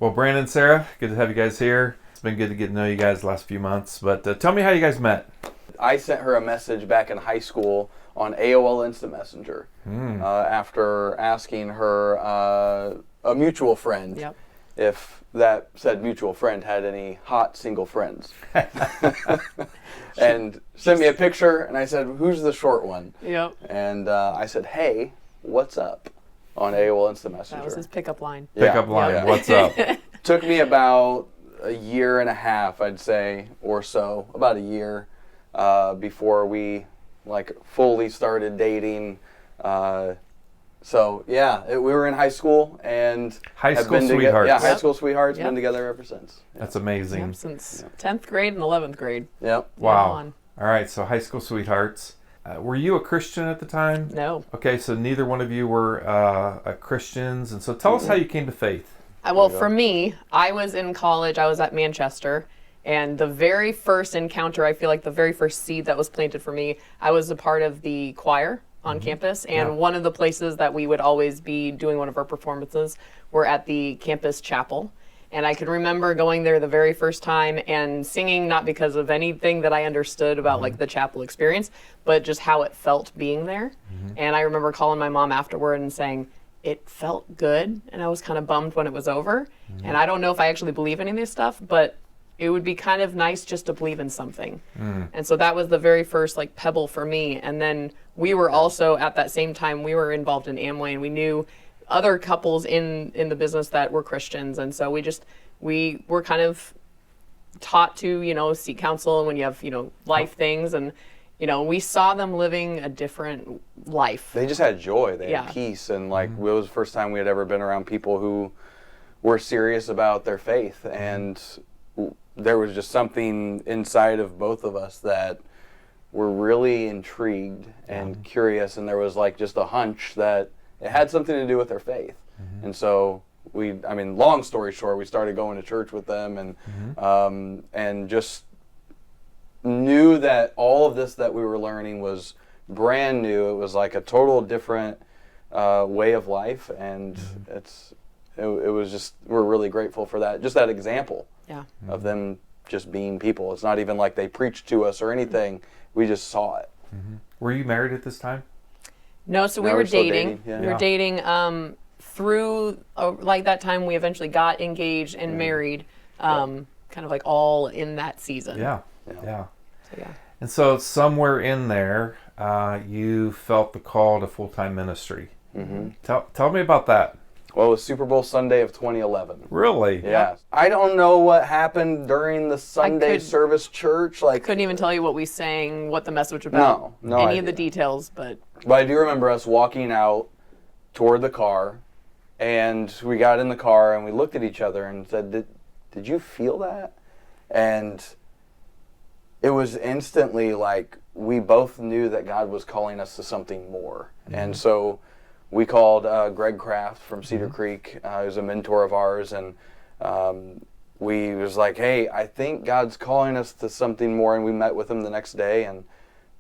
Well, Brandon, Sarah, good to have you guys here. It's been good to get to know you guys the last few months. But tell me how you guys met. I sent her a message back in high school on AOL Instant Messenger after asking her a mutual friend if that said mutual friend had any hot single friends. And sent me a picture, and I said, "Who's the short one?" Yep. And I said, "Hey, what's up?" on AOL Instant Messenger. That was his pickup line. Pickup line, what's up? Took me about a year and a half, I'd say, or so, about a year, before we fully started dating. We were in high school and high school sweethearts. High school sweethearts. Been together ever since. That's amazing. Yep, since 10th grade and 11th grade. Yep. Wow. All right, so high school sweethearts. Were you a Christian at the time? No. Okay, so neither one of you were Christians, and so tell us how you came to faith. Well, for me, I was in college. I was at Manchester, and the very first encounter, I feel like the very first seed that was planted for me, I was a part of the choir on campus, and one of the places that we would always be doing one of our performances were at the campus chapel. And I could remember going there the very first time and singing, not because of anything that I understood about the chapel experience, but just how it felt being there. And I remember calling my mom afterward and saying, it felt good, and I was kind of bummed when it was over. And I don't know if I actually believe any of this stuff, but it would be kind of nice just to believe in something. And so that was the very first pebble for me. And then we were also, at that same time, we were involved in Amway, and we knew other couples in the business that were Christians. And so we were kind of taught to, seek counsel, and when you have, life things, and, we saw them living a different life. They just had joy. They had peace. And it was the first time we had ever been around people who were serious about their faith. And there was just something inside of both of us that were really intrigued and curious. And there was just a hunch that it had something to do with their faith. And so long story short, we started going to church with them and just knew that all of this that we were learning was brand new. It was a total different way of life, and it was just, we're really grateful for that. Just that example of them just being people. It's not even like they preached to us or anything. We just saw it. Were you married at this time? No, so we were dating. We were dating through that time. We eventually got engaged and married, kind of all in that season. Yeah. So, And so somewhere in there, you felt the call to full-time ministry. Tell me about that. Well, it was Super Bowl Sunday of 2011. Really? Yeah. I don't know what happened during the Sunday service church. I couldn't even tell you what we sang, what the message was about. No any idea. of the details, but I do remember us walking out toward the car, and we got in the car and we looked at each other and said, did you feel that? And it was instantly we both knew that God was calling us to something more. And so we called Greg Kraft from Cedar Creek, who's a mentor of ours, and we was hey, I think God's calling us to something more. And we met with him the next day and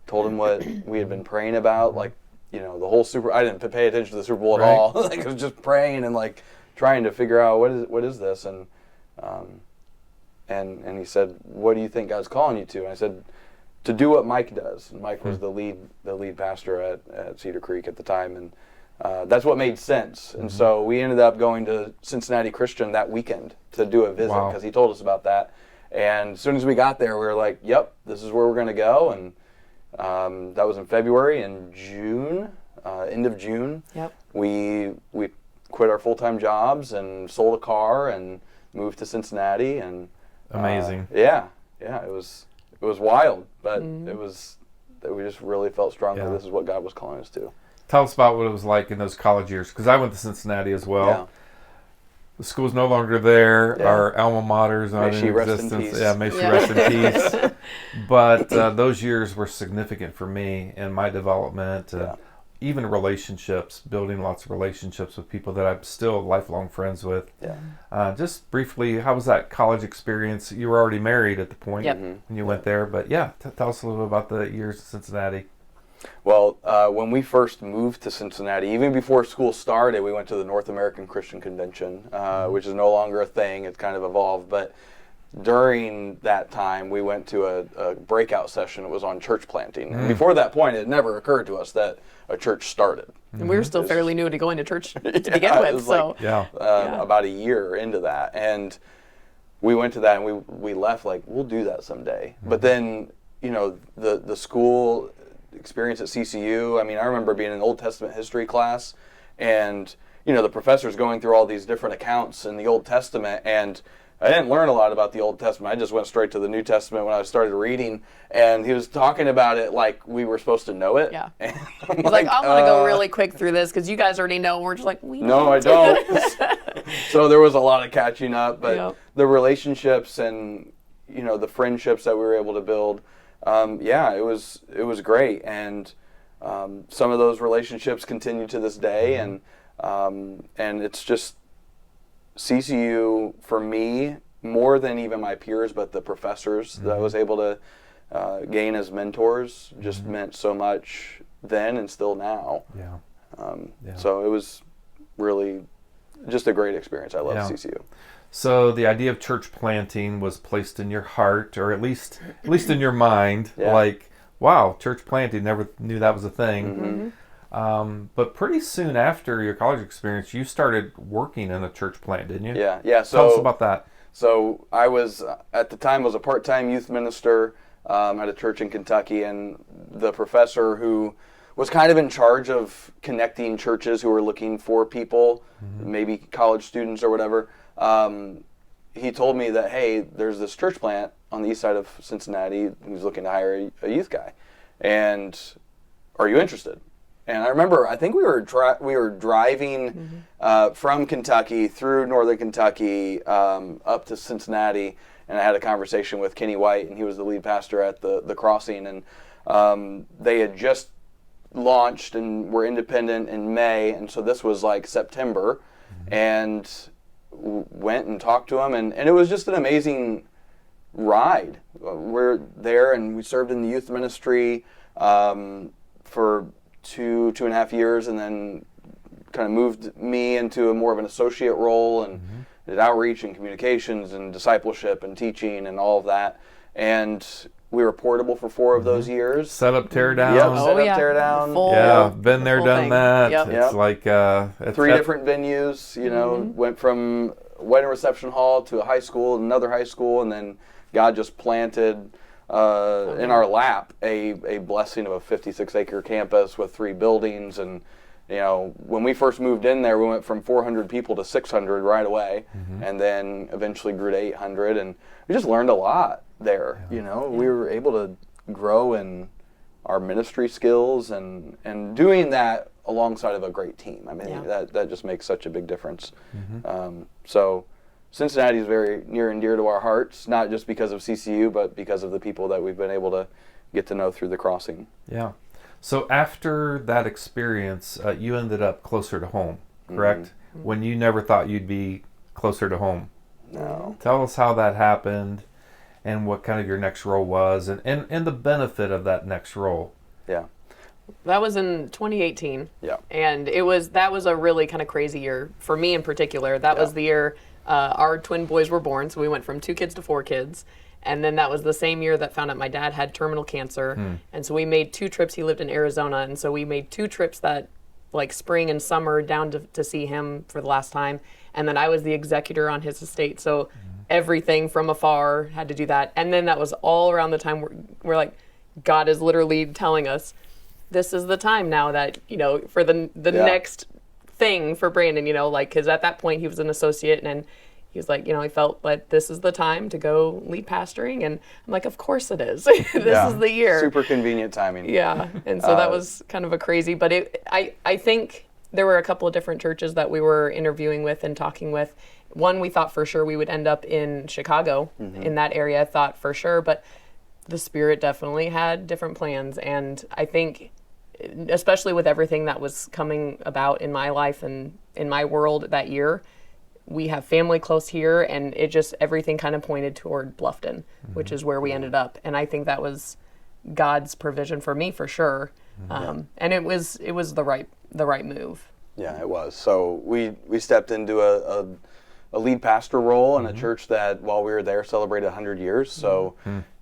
told him what we had been praying about, the whole I didn't pay attention to the Super Bowl at all. I was just praying and trying to figure out what is this, and he said, what do you think God's calling you to? And I said, to do what Mike does. And Mike was the lead pastor at Cedar Creek at the time, and that's what made sense. And so we ended up going to Cincinnati Christian that weekend to do a visit, because he told us about that. And as soon as we got there, we were yep, this is where we're going to go. And that was in February. And June, end of June, we quit our full-time jobs and sold a car and moved to Cincinnati. And amazing. It was wild, but it was that we just really felt strongly this is what God was calling us to. Tell us about what it was like in those college years, because I went to Cincinnati as well. Yeah. The school's no longer there. Yeah. Our alma mater is not in existence. May she rest in peace. But those years were significant for me in my development. Even relationships, building lots of relationships with people that I'm still lifelong friends with. Just briefly, how was that college experience? You were already married at the point when you went there, but tell us a little bit about the years in Cincinnati. Well, when we first moved to Cincinnati, even before school started, we went to the North American Christian Convention, which is no longer a thing. It's kind of evolved. But during that time, we went to a breakout session. It was on church planting. And before that point, it never occurred to us that a church started. And we were still fairly new to going to church to begin it with. was So about a year into that. And we went to that and we left like, we'll do that someday. But then, the school experience at CCU, I mean, I remember being in an Old Testament history class and, the professor's going through all these different accounts in the Old Testament, and I didn't learn a lot about the Old Testament. I just went straight to the New Testament when I started reading, and he was talking about it like we were supposed to know it. Yeah. And he's like, I'm going to go really quick through this because you guys already know. We're just like, no, I don't. So there was a lot of catching up, but the relationships and, the friendships that we were able to build, it was great. And some of those relationships continue to this day, and it's just CCU for me, more than even my peers, but the professors that I was able to gain as mentors just meant so much then and still now. So it was really just a great experience. I love CCU. So the idea of church planting was placed in your heart, or at least in your mind, like, wow, church planting, never knew that was a thing. But pretty soon after your college experience, you started working in a church plant, didn't you? Yeah. So, tell us about that. So I was, at the time, was a part-time youth minister at a church in Kentucky, and the professor who was kind of in charge of connecting churches who were looking for people, maybe college students or whatever, he told me that, hey, there's this church plant on the east side of Cincinnati who's looking to hire a youth guy, and are you interested? And I remember, I think we were driving from Kentucky through northern Kentucky up to Cincinnati, and I had a conversation with Kenny White, and he was the lead pastor at the Crossing, and they had just launched and were independent in May, and so this was like September, and went and talked to him, and it was just an amazing ride. We're there, and we served in the youth ministry for two and a half years, and then kind of moved me into more of an associate role, and did outreach and communications and discipleship and teaching and all of that. And we were portable for 4 of those years. Set up, tear down. Yep, set up, tear down. Been there, done that. It's like 3 different venues, went from wedding reception hall to a high school, another high school, and then God just planted in our lap a blessing of a 56-acre campus with 3 buildings. And when we first moved in there, we went from 400 people to 600 right away, and then eventually grew to 800, and we just learned a lot there. We were able to grow in our ministry skills and doing that alongside of a great team. I mean, that just makes such a big difference. So Cincinnati is very near and dear to our hearts, not just because of CCU, but because of the people that we've been able to get to know through the Crossing. Yeah. So after that experience, you ended up closer to home, correct? When you never thought you'd be closer to home. No. Tell us how that happened and what kind of your next role was, and the benefit of that next role. Yeah. That was in 2018. Yeah. And that was a really kind of crazy year for me in particular. That was the year our twin boys were born, so we went from 2 kids to 4 kids. And then that was the same year that found out my dad had terminal cancer. And so we made 2 trips. He lived in Arizona, and so we made 2 trips that, like, spring and summer down to see him for the last time. And then I was the executor on his estate, so everything from afar had to do that. And then that was all around the time we're like, God is literally telling us, this is the time now that, for the next thing for Brandon, because at that point he was an associate, and he was like, he felt like this is the time to go lead pastoring. And I'm like, of course it is. This is the year. Super convenient timing. Yeah. And so that was kind of a crazy, but I think there were a couple of different churches that we were interviewing with and talking with. One, we thought for sure we would end up in Chicago, in that area, thought for sure, but the Spirit definitely had different plans. And I think, especially with everything that was coming about in my life and in my world that year, we have family close here, and everything kind of pointed toward Bluffton, which is where we ended up. And I think that was God's provision for me, for sure. And it was the right move. Yeah, it was. So we stepped into a lead pastor role in a church that, while we were there, celebrated 100 years. So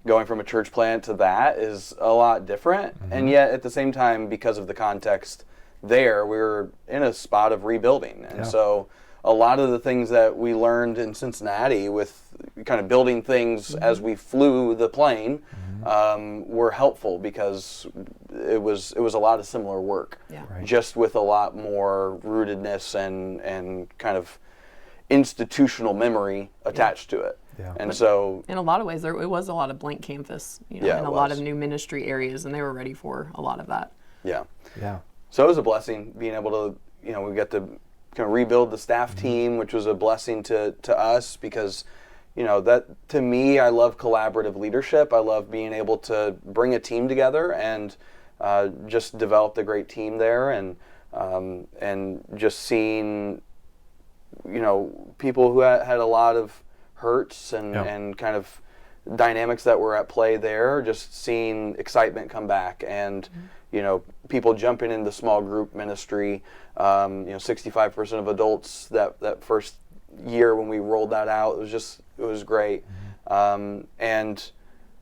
going from a church plant to that is a lot different. And yet, at the same time, because of the context there, we were in a spot of rebuilding. And so a lot of the things that we learned in Cincinnati with kind of building things as we flew the plane were helpful, because it was a lot of similar work, just with a lot more rootedness and kind of institutional memory attached to it. And so in a lot of ways, it was a lot of blank canvas, and a lot of new ministry areas, and they were ready for a lot of that. Yeah. So it was a blessing being able to, we got to kind of rebuild the staff team, which was a blessing to us, because, that, to me, I love collaborative leadership. I love being able to bring a team together and just developed a great team there, and just seeing, people who had a lot of hurts and kind of dynamics that were at play there, just seeing excitement come back, and people jumping into small group ministry. 65% of adults that first year when we rolled that out, it was great. And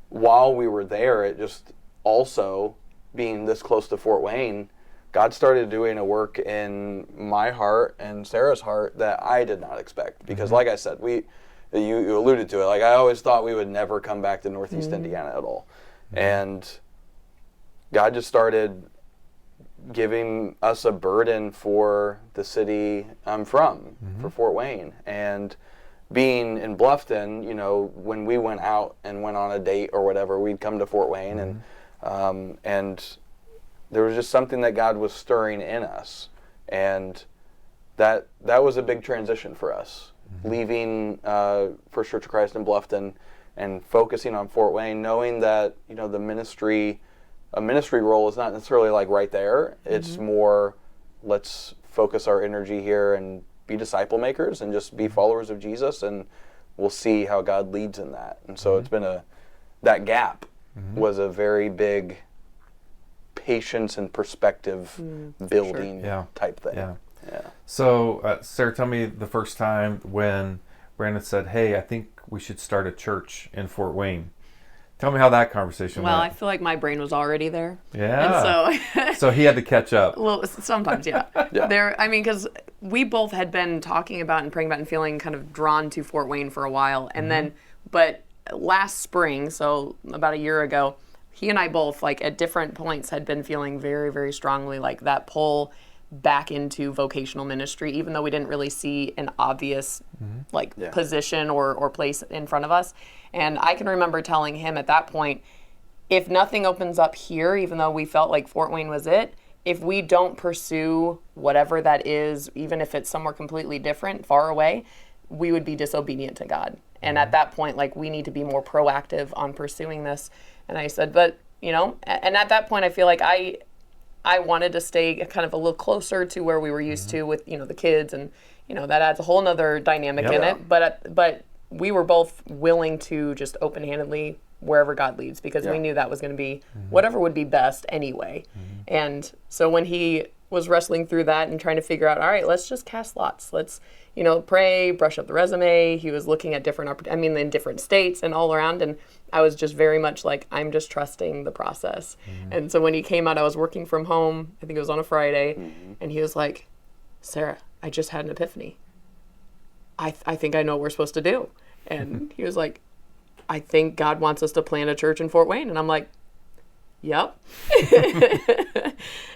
while we were there, it just also, being this close to Fort Wayne, God started doing a work in my heart and Sarah's heart that I did not expect. Because like I said, you alluded to it, like I always thought we would never come back to Northeast Indiana at all. And God just started giving us a burden for the city I'm from, for Fort Wayne. And being in Bluffton, when we went out and went on a date or whatever, we'd come to Fort Wayne, and there was just something that God was stirring in us. And that was a big transition for us, leaving First Church of Christ in Bluffton and focusing on Fort Wayne, knowing that, the ministry, a ministry role is not necessarily like right there. It's more, let's focus our energy here and be disciple makers and just be followers of Jesus, and we'll see how God leads in that. And so it's been that gap was a very big patience and perspective building type thing. Yeah. So, Sarah, tell me the first time when Brandon said, "Hey, I think we should start a church in Fort Wayne." Tell me how that conversation went. Well, I feel like my brain was already there. Yeah. And so he had to catch up. Well, sometimes, yeah. Because we both had been talking about and praying about and feeling kind of drawn to Fort Wayne for a while. And then, but last spring, so about a year ago, he and I both, like at different points, had been feeling very, very strongly like that pull back into vocational ministry, even though we didn't really see an obvious position or place in front of us. And I can remember telling him at that point, if nothing opens up here, even though we felt like Fort Wayne was it, if we don't pursue whatever that is, even if it's somewhere completely different, far away, we would be disobedient to God. And at that point, like, we need to be more proactive on pursuing this. And I said, but, and at that point, I feel like I wanted to stay kind of a little closer to where we were used to with, the kids, and, that adds a whole nother dynamic in it. But we were both willing to just open-handedly wherever God leads, because we knew that was going to be whatever would be best anyway. And so when he was wrestling through that and trying to figure out, all right, let's just cast lots. Let's, pray, brush up the resume. He was looking at in different states and all around. And I was just very much like, I'm just trusting the process. And so when he came out, I was working from home. I think it was on a Friday. And he was like, Sarah, I just had an epiphany. I think I know what we're supposed to do. And he was like, I think God wants us to plant a church in Fort Wayne. And I'm like, yep.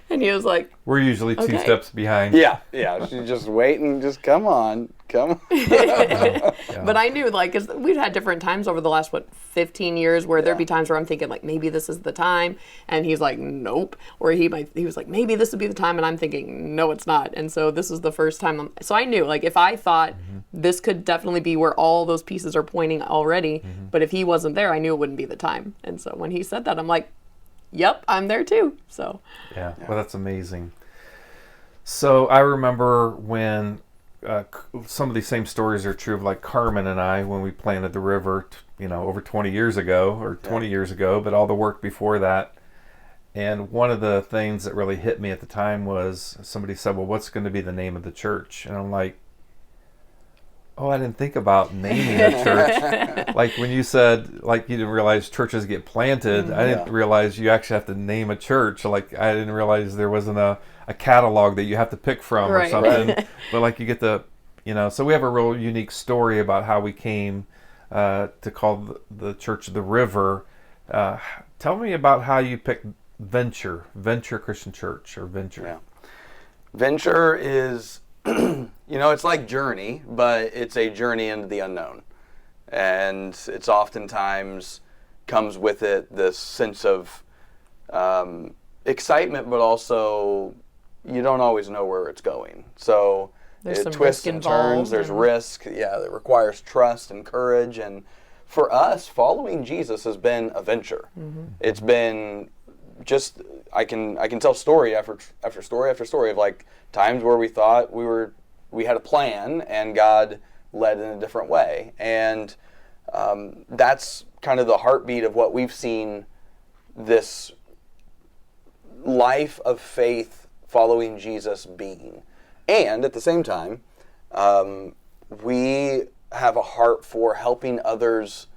And he was like, we're usually two steps behind. Yeah. She's just waiting. Just come on. But I knew, like, 'cause we've had different times over the last 15 years where there'd be times where I'm thinking, like, maybe this is the time, and he's like, nope. Or he was like, maybe this would be the time, and I'm thinking, no, it's not. And so this is the first time. So I knew, like, if I thought this could definitely be where all those pieces are pointing already, but if he wasn't there, I knew it wouldn't be the time. And so when he said that, I'm like, yep, I'm there too. So yeah. Well, that's amazing. So I remember when some of these same stories are true of, like, Carmen and I, when we planted the river, over 20 years ago, or 20 years ago, but all the work before that. And one of the things that really hit me at the time was somebody said, well, what's going to be the name of the church? And I'm like, oh, I didn't think about naming a church. Like when you said, like you didn't realize churches get planted, I didn't realize you actually have to name a church. Like I didn't realize there wasn't a catalog that you have to pick from or something. Right. But like you get the, so we have a real unique story about how we came to call the church the River. Tell me about how you picked Venture Christian Church, or Venture. Yeah. Venture is, it's like Journey, but it's a journey into the unknown. And it's oftentimes comes with it this sense of excitement, but also you don't always know where it's going. So there's it twists and turns, there's risk, that requires trust and courage. And for us, following Jesus has been a venture. Mm-hmm. It's been just, I can tell story after story after story of like times where we thought we had a plan and God led in a different way. And that's kind of the heartbeat of what we've seen this life of faith following Jesus being. And at the same time, we have a heart for helping others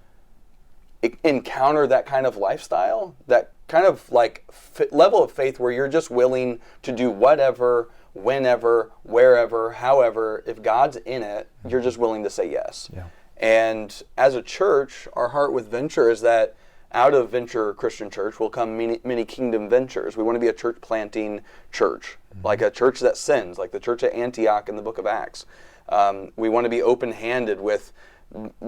encounter that kind of lifestyle, that kind of like level of faith where you're just willing to do whatever, whenever, wherever, however. If God's in it, you're just willing to say yes. Yeah. And as a church, our heart with Venture is that out of Venture Christian Church will come many kingdom ventures. We want to be a church planting church, like a church that sends, like the church at Antioch in the book of Acts. We want to be open-handed with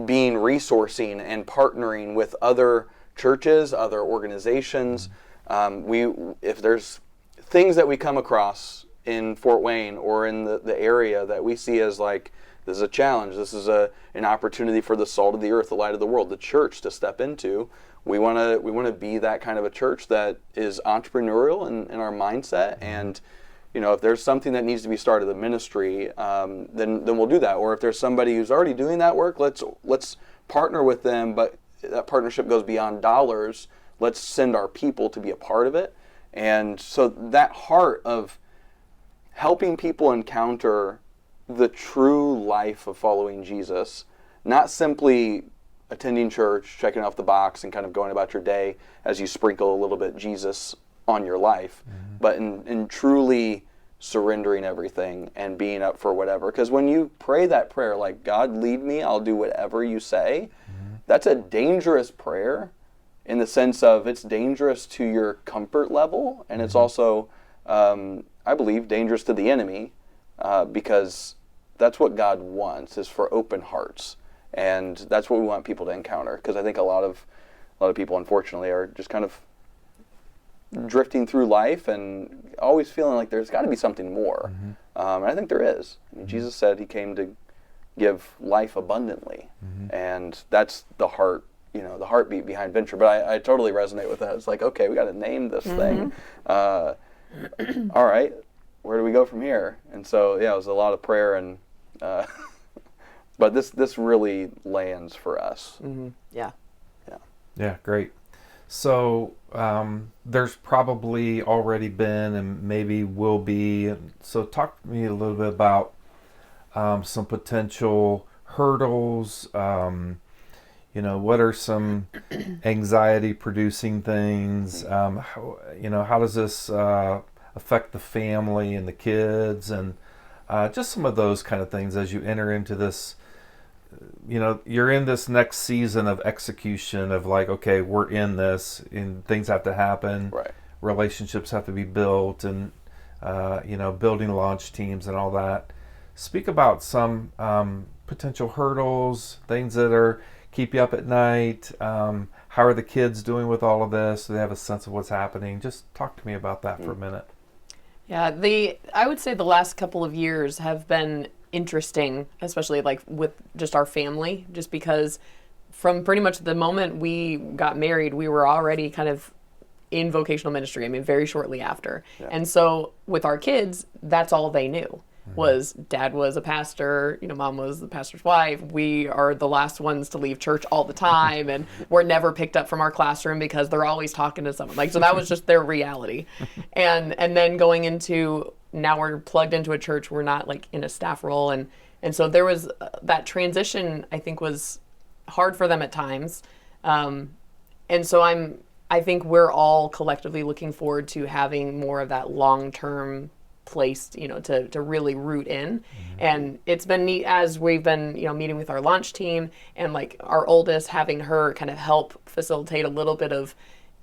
being resourcing and partnering with other churches, other organizations. If there's things that we come across in Fort Wayne or in the area that we see as like, this is a challenge, this is an opportunity for the salt of the earth, the light of the world, the church to step into. We want to be that kind of a church that is entrepreneurial in our mindset. And if there's something that needs to be started, a ministry, then we'll do that. Or if there's somebody who's already doing that work, let's partner with them. But that partnership goes beyond dollars. Let's send our people to be a part of it. And so that heart of helping people encounter the true life of following Jesus, not simply attending church, checking off the box, and kind of going about your day as you sprinkle a little bit Jesus on your life, but in truly surrendering everything and being up for whatever. Because when you pray that prayer, like, God, lead me, I'll do whatever you say, that's a dangerous prayer in the sense of it's dangerous to your comfort level, and it's also, I believe, dangerous to the enemy, because that's what God wants, is for open hearts. And that's what we want people to encounter, because I think a lot of people, unfortunately, are just kind of drifting through life and always feeling like there's got to be something more. And I think there is. I mean, Jesus said he came to give life abundantly, and that's the heart, the heartbeat behind Venture. But I totally resonate with that. It's like, okay, we got to name this thing. All right, where do we go from here? And so, it was a lot of prayer and. But this really lands for us. Yeah, great. So there's probably already been and maybe will be. So talk to me a little bit about some potential hurdles. What are some anxiety-producing things? How does this affect the family and the kids, and just some of those kind of things as you enter into this. You're in this next season of execution of like, okay, we're in this, and things have to happen. Right. Relationships have to be built, and building launch teams and all that. Speak about some potential hurdles, things that keep you up at night. How are the kids doing with all of this? Do they have a sense of what's happening? Just talk to me about that for a minute. Yeah, I would say the last couple of years have been interesting, especially like with just our family, just because from pretty much the moment we got married, we were already kind of in vocational ministry. I mean, very shortly after. Yeah. And so with our kids, that's all they knew. was dad was a pastor, mom was the pastor's wife. We are the last ones to leave church all the time, and we're never picked up from our classroom because they're always talking to someone. Like, so that was just their reality. And then going into, now we're plugged into a church, we're not like in a staff role, and so there was that transition, I think, was hard for them at times. And so I think we're all collectively looking forward to having more of that long-term place, to really root in. And it's been neat as we've been, meeting with our launch team, and like our oldest, having her kind of help facilitate a little bit of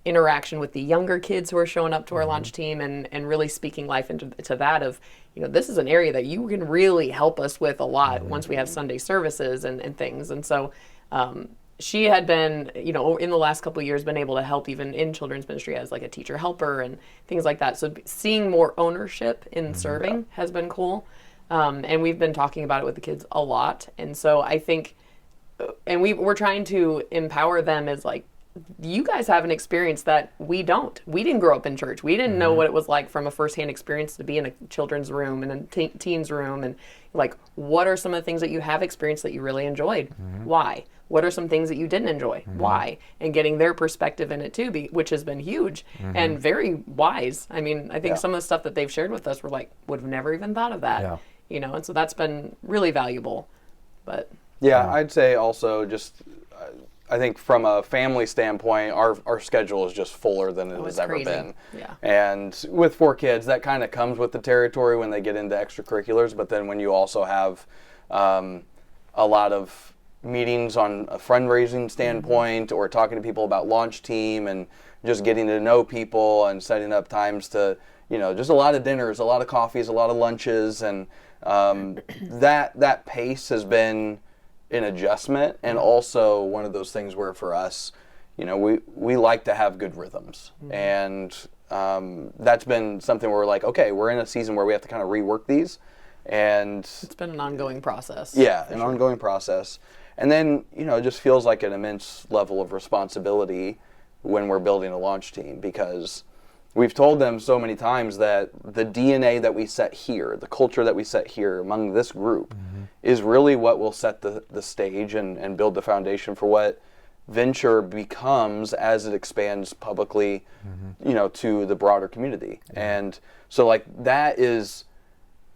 interaction with the younger kids who are showing up to our launch team, and really speaking life into that of, this is an area that you can really help us with a lot once we have Sunday services and things. And so she had been, in the last couple of years, been able to help even in children's ministry as like a teacher helper and things like that. So seeing more ownership in serving has been cool. And we've been talking about it with the kids a lot. And so I think, and we're trying to empower them as like, you guys have an experience that we don't. We didn't grow up in church. We didn't know what it was like from a firsthand experience to be in a children's room and a teen's room. And like, what are some of the things that you have experienced that you really enjoyed? Why? What are some things that you didn't enjoy? Why? And getting their perspective in it too, which has been huge and very wise. I mean, I think some of the stuff that they've shared with us, we're like, would have never even thought of that. And so that's been really valuable. But I'd say also just, I think from a family standpoint, our schedule is just fuller than it has ever been. And with 4 kids, that kind of comes with the territory when they get into extracurriculars. But then when you also have a lot of meetings on a fundraising standpoint, or talking to people about launch team, and just getting to know people and setting up times to, just a lot of dinners, a lot of coffees, a lot of lunches. And that pace has been an adjustment, and also one of those things where for us, we like to have good rhythms. And that's been something where we're like, okay, we're in a season where we have to kind of rework these. And it's been an ongoing process. Ongoing process. And then, it just feels like an immense level of responsibility when we're building a launch team, because we've told them so many times that the DNA that we set here, the culture that we set here among this group, is really what will set the stage and build the foundation for what Venture becomes as it expands publicly, to the broader community. And so like that is,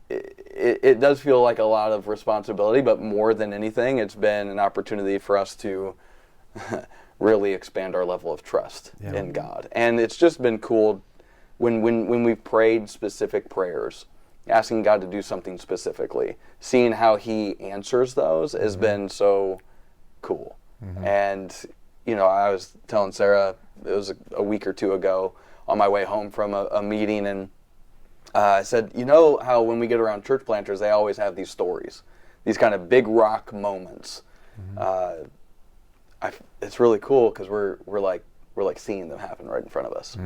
it does feel like a lot of responsibility, but more than anything, it's been an opportunity for us to really expand our level of trust in God. And it's just been cool when we've prayed specific prayers, asking God to do something specifically, seeing how He answers those has been so cool. And, I was telling Sarah, it was a week or two ago on my way home from a meeting, and I said, how when we get around church planters, they always have these stories, these kind of big rock moments. It's really cool because we're like seeing them happen right in front of us.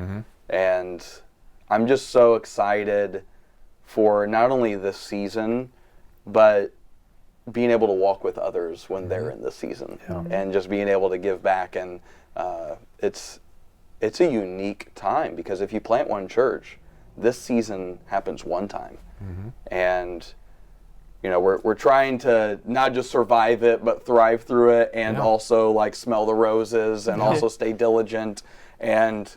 And I'm just so excited for not only this season, but being able to walk with others when they're in this season, and just being able to give back. And it's a unique time, because if you plant one church, this season happens one time. And we're trying to not just survive it, but thrive through it, and also like smell the roses, and also stay diligent, and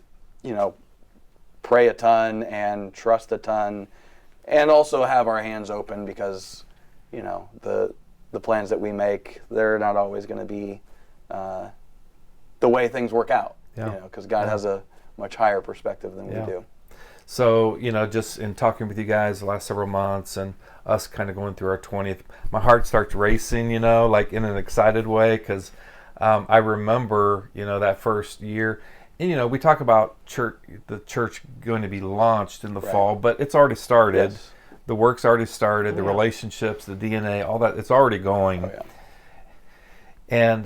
pray a ton and trust a ton, and also have our hands open, because the plans that we make, they're not always going to be the way things work out, because God has a much higher perspective than we do. So, just in talking with you guys the last several months, and us kind of going through our 20th, my heart starts racing, like in an excited way, because I remember, that first year. And, we talk about the church going to be launched in the fall, but it's already started. Yes. The work's already started, the relationships, the DNA, all that, it's already going. And,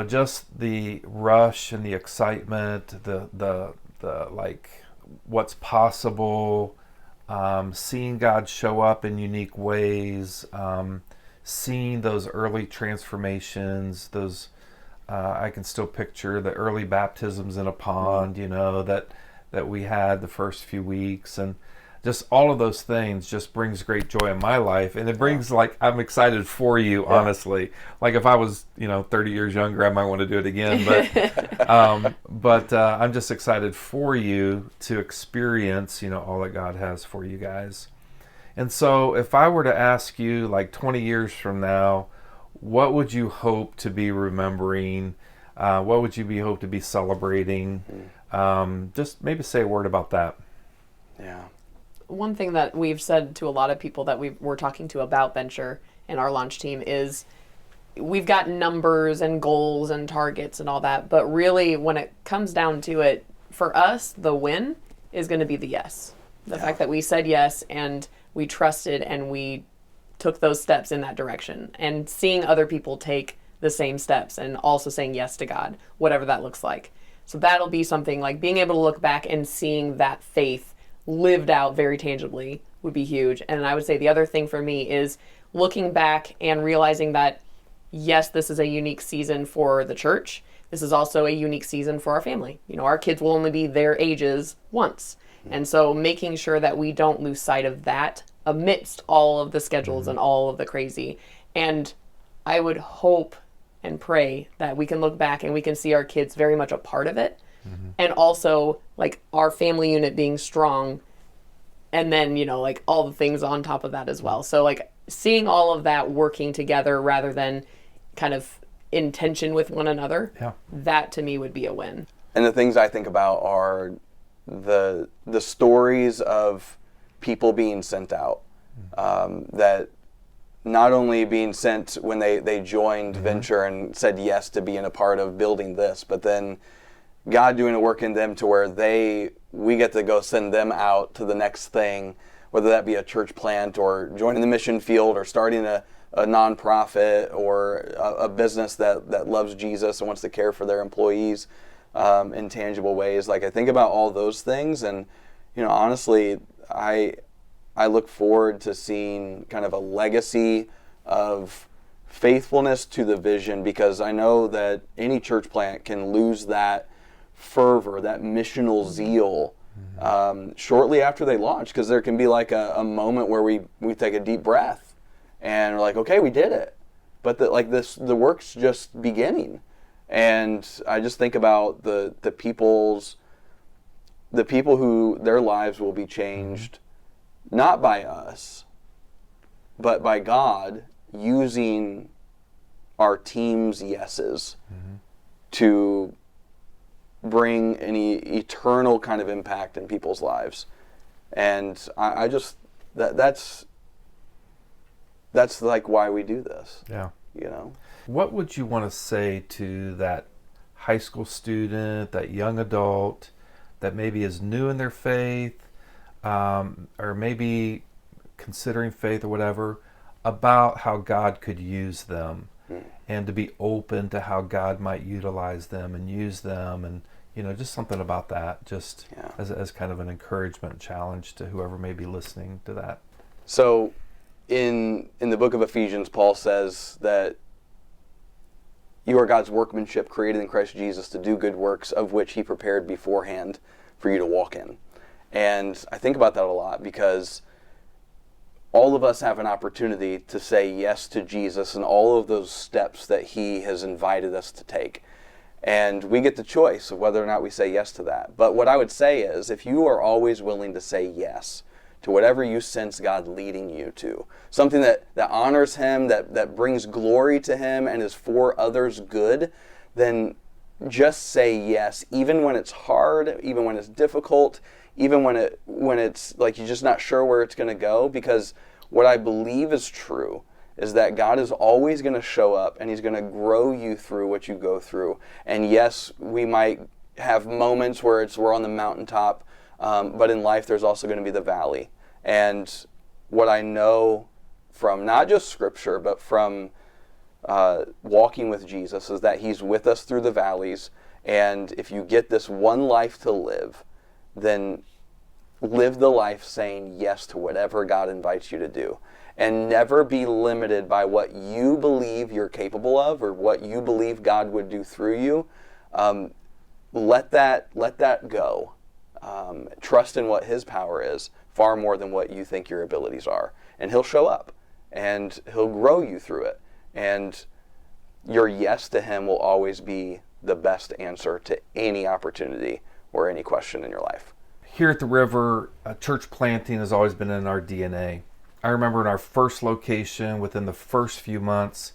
just the rush and the excitement, the like, what's possible, seeing God show up in unique ways, seeing those early transformations, those I can still picture the early baptisms in a pond, that we had the first few weeks, and just all of those things just brings great joy in my life. And it brings, like, I'm excited for you, honestly. Like, if I was, 30 years younger, I might want to do it again. But I'm just excited for you to experience, all that God has for you guys. And so if I were to ask you, like, 20 years from now, what would you hope to be remembering? What would you hope to be celebrating? Just maybe say a word about that. Yeah. One thing that we've said to a lot of people that we're talking to about Venture and our launch team is we've got numbers and goals and targets and all that, but really when it comes down to it, for us, the win is going to be the yes. The fact that we said yes and we trusted and we took those steps in that direction, and seeing other people take the same steps and also saying yes to God, whatever that looks like. So that'll be something like being able to look back and seeing that faith lived out very tangibly would be huge. And I would say the other thing for me is looking back and realizing that, yes, this is a unique season for the church. This is also a unique season for our family. Our kids will only be their ages once. And so making sure that we don't lose sight of that amidst all of the schedules and all of the crazy. And I would hope and pray that we can look back and we can see our kids very much a part of it. And also, like, our family unit being strong, and then, like, all the things on top of that as well. So, like, seeing all of that working together rather than kind of in tension with one another, that to me would be a win. And the things I think about are the stories of people being sent out, that not only being sent when they joined Venture and said yes to being a part of building this, but then God doing a work in them to where we get to go send them out to the next thing, whether that be a church plant or joining the mission field or starting a nonprofit or a business that loves Jesus and wants to care for their employees in tangible ways. Like, I think about all those things, and honestly, I look forward to seeing kind of a legacy of faithfulness to the vision, because I know that any church plant can lose that fervor, that missional zeal shortly after they launch, because there can be like a moment where we take a deep breath and we're like, okay, we did it, but the work's just beginning. And I just think about the people who their lives will be changed not by us but by God using our team's yeses to bring an eternal kind of impact in people's lives. And I just that's like why we do this. What would you want to say to that high school student, that young adult that maybe is new in their faith, or maybe considering faith or whatever, about how God could use them, and to be open to how God might utilize them and use them, and just something about that, just as kind of an encouragement, challenge to whoever may be listening to that. So in the book of Ephesians, Paul says that you are God's workmanship, created in Christ Jesus to do good works, of which he prepared beforehand for you to walk in. And I think about that a lot, because all of us have an opportunity to say yes to Jesus and all of those steps that he has invited us to take. And we get the choice of whether or not we say yes to that. But what I would say is, if you are always willing to say yes to whatever you sense God leading you to, something that honors him, that brings glory to him and is for others' good, then just say yes, even when it's hard, even when it's difficult, even when it's like you're just not sure where it's going to go. Because what I believe is true is that God is always going to show up, and he's going to grow you through what you go through. And yes, we might have moments where we're on the mountaintop, but in life there's also going to be the valley. And what I know from not just Scripture, but from walking with Jesus, is that he's with us through the valleys. And if you get this one life to live, then live the life saying yes to whatever God invites you to do. And never be limited by what you believe you're capable of or what you believe God would do through you. Let that go. Trust in what his power is far more than what you think your abilities are. And he'll show up, and he'll grow you through it. And your yes to him will always be the best answer to any opportunity or any question in your life. Here at the River, church planting has always been in our DNA. I remember in our first location, within the first few months,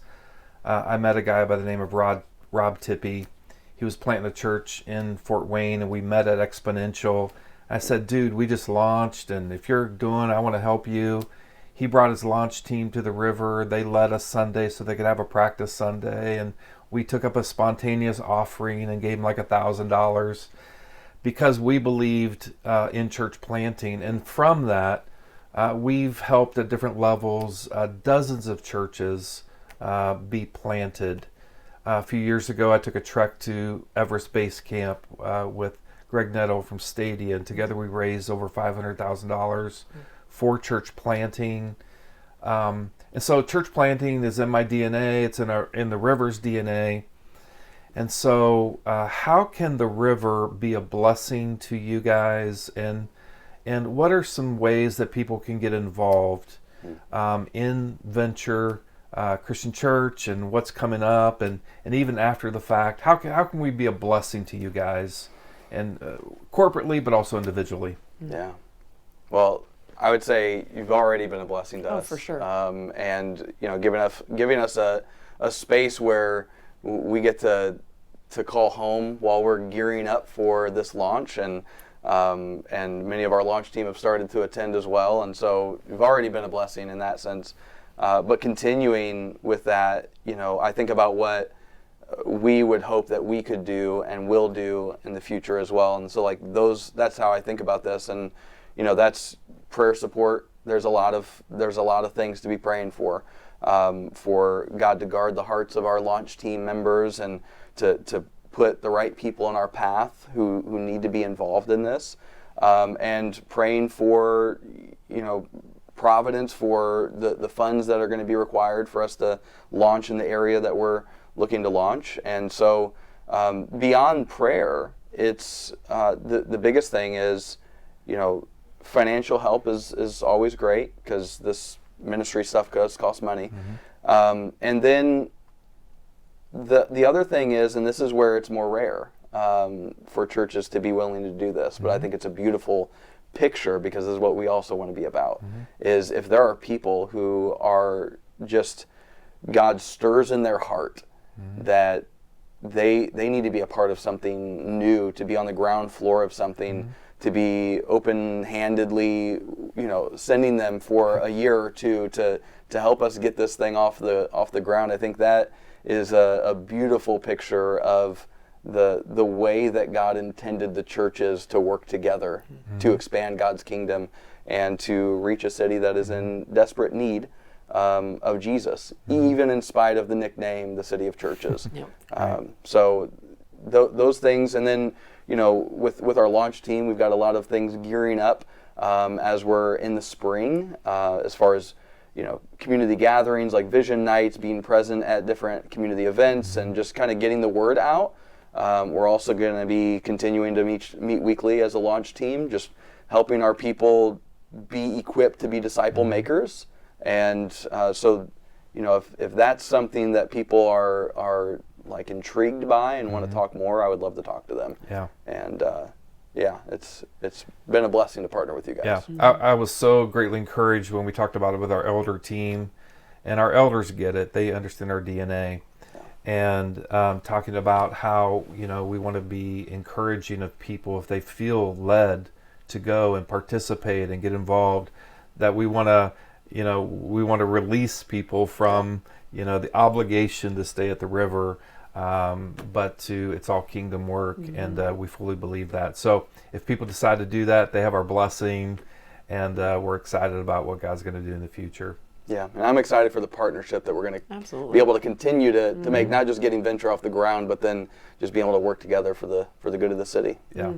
I met a guy by the name of Rob Tippy. He was planting a church in Fort Wayne, and we met at Exponential. I said, dude, we just launched, and if you're doing, I want to help you. He brought his launch team to the River. They led us Sunday so they could have a practice Sunday, and we took up a spontaneous offering and gave him like $1,000 because we believed in church planting. And from that, we've helped at different levels dozens of churches be planted. A few years ago, I took a trek to Everest Base Camp with Greg Netto from Stadia, and together we raised over $500,000 for church planting. And so church planting is in my DNA. It's in the River's DNA. And so how can the River be a blessing to you guys? And what are some ways that people can get involved in Venture Christian Church and what's coming up, and even after the fact? How can we be a blessing to you guys, and corporately but also individually? Yeah. Well, I would say you've already been a blessing to us. For sure. And giving us a space where we get to call home while we're gearing up for this launch, and many of our launch team have started to attend as well. And so you've already been a blessing in that sense. But continuing with that, I think about what we would hope that we could do and will do in the future as well. And so that's how I think about this. And that's prayer support. There's a lot of things to be praying for God to guard the hearts of our launch team members, and to put the right people in our path who need to be involved in this, and praying for providence for the funds that are going to be required for us to launch in the area that we're looking to launch. And so beyond prayer, it's the biggest thing is financial help is always great, because this ministry stuff costs money. And then the other thing is, and this is where it's more rare for churches to be willing to do this, but I think it's a beautiful picture, because this is what we also want to be about, is if there are people who are just, God stirs in their heart that they need to be a part of something new, to be on the ground floor of something, to be open-handedly, sending them for a year or two to help us get this thing off the ground. I think that is a beautiful picture of the way that God intended the churches to work together to expand God's kingdom and to reach a city that is in desperate need of Jesus, even in spite of the nickname, the City of Churches. So those things, and then with our launch team, we've got a lot of things gearing up as we're in the spring, as far as community gatherings like vision nights, being present at different community events, and just kind of getting the word out. We're also going to be continuing to meet weekly as a launch team, just helping our people be equipped to be disciple makers. And so if that's something that people are like intrigued by and want to talk more, I would love to talk to them. And it's been a blessing to partner with you guys. I was so greatly encouraged when we talked about it with our elder team, and our elders get it. They understand our DNA. And talking about how we want to be encouraging of people, if they feel led to go and participate and get involved, that we want to release people from the obligation to stay at the River, but it's all kingdom work, and we fully believe that. So if people decide to do that, they have our blessing, and we're excited about what God's going to do in the future. Yeah, and I'm excited for the partnership that we're going to be able to continue to make, not just getting Venture off the ground, but then just being able to work together for the good of the city. Yeah.